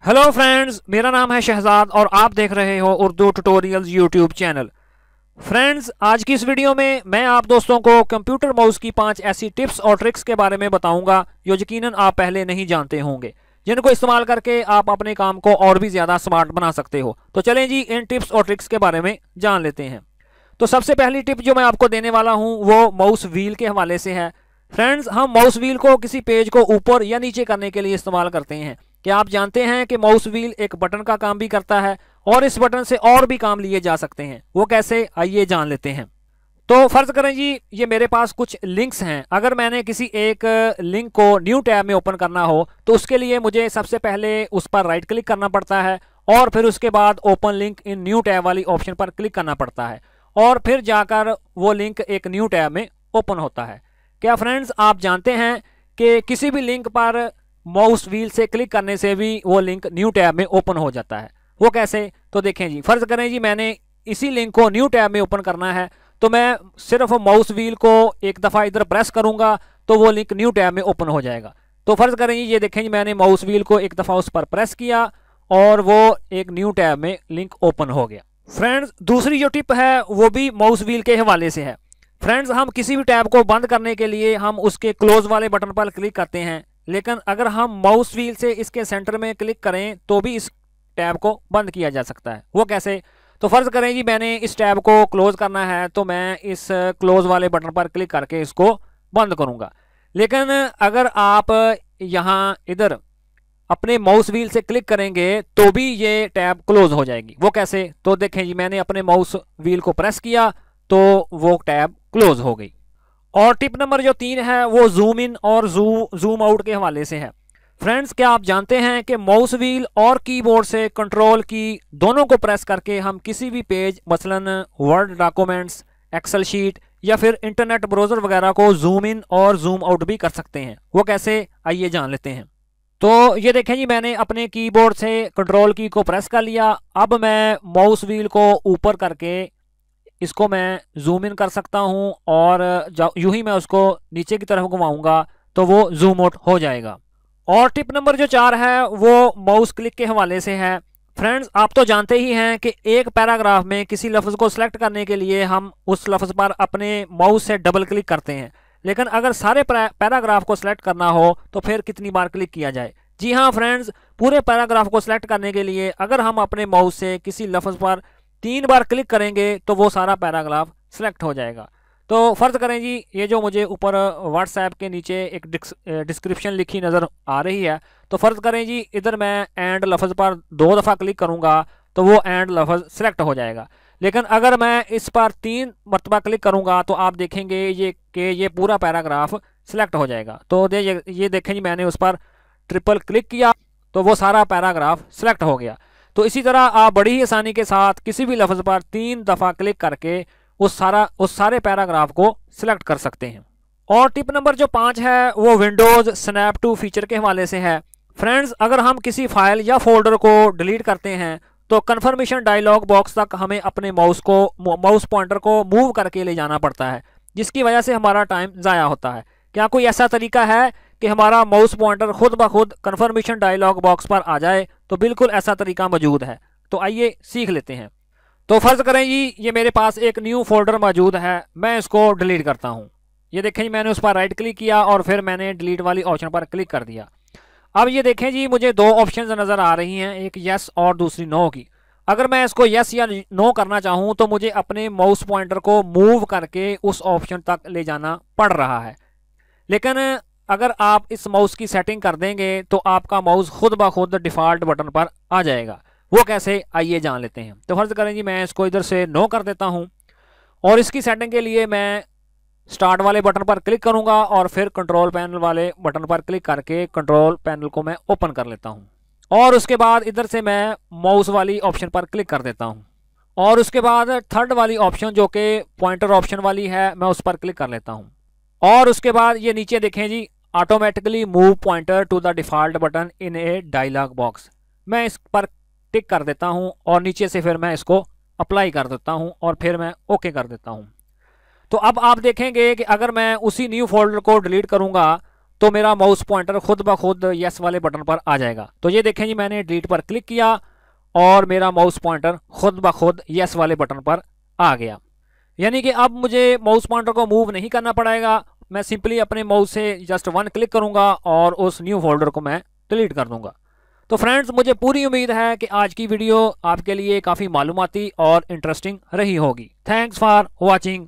Hello friends, मेरा नाम है शहजाद और आप देख रहे हो Urdu tutorials YouTube channel. Friends, आज की इस वीडियो में मैं आप दोस्तों को कंप्यूटर माउस की 5 ऐसी टिप्स और ट्रिक्स के बारे में बताऊंगा जो यकीनन आप पहले नहीं जानते होंगे, जिनको इस्तेमाल करके आप अपने काम को और भी ज़्यादा स्मार्ट बना सकते हो। तो चलें जी, इन टिप्स और ट्रिक्स के बारे में जान लेते हैं। तो सबसे पहली टिप जो मैं आपको देने वाला हूँ वो माउस व्हील के हवाले से है। फ्रेंड्स, हम माउस व्हील को किसी पेज को ऊपर या नीचे करने के लिए इस्तेमाल करते हैं। क्या आप जानते हैं कि माउस व्हील एक बटन का काम भी करता है और इस बटन से और भी काम लिए जा सकते हैं। वो कैसे, आइए जान लेते हैं। तो फर्ज करें जी, ये मेरे पास कुछ लिंक्स हैं। अगर मैंने किसी एक लिंक को न्यू टैब में ओपन करना हो तो उसके लिए मुझे सबसे पहले उस पर राइट क्लिक करना पड़ता है और फिर उसके बाद open link in new tab वाली ऑप्शन पर क्लिक करना पड़ता है और फिर जाकर वो लिंक एक न्यू टैब में ओपन होता है। क्या फ्रेंड्स, आप जानते हैं कि किसी भी लिंक पर माउस व्हील से क्लिक करने से भी वो लिंक न्यू टैब में ओपन हो जाता है। वो कैसे, तो देखें जी। फर्ज करें जी, मैंने इसी लिंक को न्यू टैब में ओपन करना है तो मैं सिर्फ माउस व्हील को एक दफ़ा इधर प्रेस करूंगा तो वो लिंक न्यू टैब में ओपन हो जाएगा। तो फर्ज करें जी, ये देखें जी, मैंने माउस व्हील को एक दफ़ा उस पर प्रेस किया और वो एक न्यू टैब में लिंक ओपन हो गया। फ्रेंड्स, दूसरी जो टिप है वो भी माउस व्हील के हवाले से है। फ्रेंड्स, हम किसी भी टैब को बंद करने के लिए हम उसके क्लोज वाले बटन पर क्लिक करते हैं, लेकिन अगर हम माउस व्हील से इसके सेंटर में क्लिक करें तो भी इस टैब को बंद किया जा सकता है। वो कैसे, तो फर्ज करें जी, मैंने इस टैब को क्लोज करना है तो मैं इस क्लोज वाले बटन पर क्लिक करके इसको बंद करूंगा। लेकिन अगर आप यहाँ इधर अपने माउस व्हील से क्लिक करेंगे तो भी ये टैब क्लोज हो जाएगी। वो कैसे, तो देखें जी, मैंने अपने माउस व्हील को प्रेस किया तो वो टैब क्लोज हो गई। और टिप नंबर जो 3 है वो जूम इन और जूम आउट के हवाले से है। फ्रेंड्स, क्या आप जानते हैं कि माउस व्हील और कीबोर्ड से कंट्रोल की दोनों को प्रेस करके हम किसी भी पेज, मसलन वर्ड डॉक्यूमेंट्स, एक्सेल शीट या फिर इंटरनेट ब्राउजर वगैरह को जूम इन और जूम आउट भी कर सकते हैं। वो कैसे, आइए जान लेते हैं। तो ये देखें जी, मैंने अपने कीबोर्ड से कंट्रोल की को प्रेस कर लिया। अब मैं माउस व्हील को ऊपर करके इसको मैं जूम इन कर सकता हूं और यूं ही मैं उसको नीचे की तरफ घुमाऊंगा तो वो जूम आउट हो जाएगा। और टिप नंबर जो 4 है वो माउस क्लिक के हवाले से है। फ्रेंड्स, आप तो जानते ही हैं कि एक पैराग्राफ में किसी लफ्ज़ को सिलेक्ट करने के लिए हम उस लफ्ज़ पर अपने माउस से डबल क्लिक करते हैं, लेकिन अगर सारे पैराग्राफ को सिलेक्ट करना हो तो फिर कितनी बार क्लिक किया जाए। जी हाँ फ्रेंड्स, पूरे पैराग्राफ को सिलेक्ट करने के लिए अगर हम अपने माउस से किसी लफ्ज़ पर 3 बार क्लिक करेंगे तो वो सारा पैराग्राफ सिलेक्ट हो जाएगा। तो फ़र्ज़ करें जी, ये जो मुझे ऊपर व्हाट्सएप के नीचे एक डिस्क्रिप्शन लिखी नज़र आ रही है, तो फ़र्ज़ करें जी, इधर मैं एंड लफ्ज़ पर 2 दफ़ा क्लिक करूँगा तो वो एंड लफ्ज़ सिलेक्ट हो जाएगा। लेकिन अगर मैं इस पर 3 मरतबा क्लिक करूँगा तो आप देखेंगे ये पूरा पैराग्राफ सिलेक्ट हो जाएगा। तो ये देखें जी, मैंने उस पर ट्रिपल क्लिक किया तो वो सारा पैराग्राफ सिलेक्ट हो गया। तो इसी तरह आप बड़ी ही आसानी के साथ किसी भी लफ्ज़ पर 3 दफ़ा क्लिक करके उस सारे पैराग्राफ को सिलेक्ट कर सकते हैं। और टिप नंबर जो 5 है वो विंडोज़ स्नैप टू फीचर के हवाले से है। फ्रेंड्स, अगर हम किसी फाइल या फोल्डर को डिलीट करते हैं तो कन्फर्मेशन डायलॉग बॉक्स तक हमें अपने माउस पॉइंटर को मूव करके ले जाना पड़ता है, जिसकी वजह से हमारा टाइम ज़ाया होता है। क्या कोई ऐसा तरीका है कि हमारा माउस पॉइंटर खुद ब खुद कन्फर्मेशन डायलॉग बॉक्स पर आ जाए? तो बिल्कुल ऐसा तरीका मौजूद है। तो आइए सीख लेते हैं। तो फर्ज करें जी, ये मेरे पास एक न्यू फोल्डर मौजूद है, मैं इसको डिलीट करता हूँ। ये देखें जी, मैंने उस पर राइट क्लिक किया और फिर मैंने डिलीट वाली ऑप्शन पर क्लिक कर दिया। अब ये देखें जी, मुझे 2 ऑप्शंस नज़र आ रही हैं, एक यस और दूसरी नो की। अगर मैं इसको यस या नो करना चाहूँ तो मुझे अपने माउस पॉइंटर को मूव करके उस ऑप्शन तक ले जाना पड़ रहा है। लेकिन अगर आप इस माउस की सेटिंग कर देंगे तो आपका माउस खुद ब खुद डिफ़ॉल्ट बटन पर आ जाएगा। वो कैसे, आइए जान लेते हैं। तो फर्ज करें जी, मैं इसको इधर से नो कर देता हूं और इसकी सेटिंग के लिए मैं स्टार्ट वाले बटन पर क्लिक करूंगा और फिर कंट्रोल पैनल वाले बटन पर क्लिक करके कंट्रोल पैनल को मैं ओपन कर लेता हूं और उसके बाद इधर से मैं माउस वाली ऑप्शन पर क्लिक कर देता हूं और उसके बाद थर्ड वाली ऑप्शन जो कि पॉइंटर ऑप्शन वाली है, मैं उस पर क्लिक कर लेता हूं और उसके बाद ये नीचे देखें जी, automatically move pointer to the default button in a dialog box, मैं इस पर टिक कर देता हूं और नीचे से फिर मैं इसको अप्लाई कर देता हूं और फिर मैं ओके कर देता हूं। तो अब आप देखेंगे कि अगर मैं उसी न्यू फोल्डर को डिलीट करूंगा तो मेरा माउस पॉइंटर खुद ब खुद यस वाले बटन पर आ जाएगा। तो ये देखें जी, मैंने डिलीट पर क्लिक किया और मेरा माउस पॉइंटर खुद ब खुद यस वाले बटन पर आ गया। यानी कि अब मुझे माउस पॉइंटर को मूव नहीं करना पड़ेगा, मैं सिंपली अपने माउस से जस्ट वन क्लिक करूंगा और उस न्यू फोल्डर को मैं डिलीट कर दूंगा। तो फ्रेंड्स, मुझे पूरी उम्मीद है कि आज की वीडियो आपके लिए काफ़ी मालूमाती और इंटरेस्टिंग रही होगी। Thanks for watching.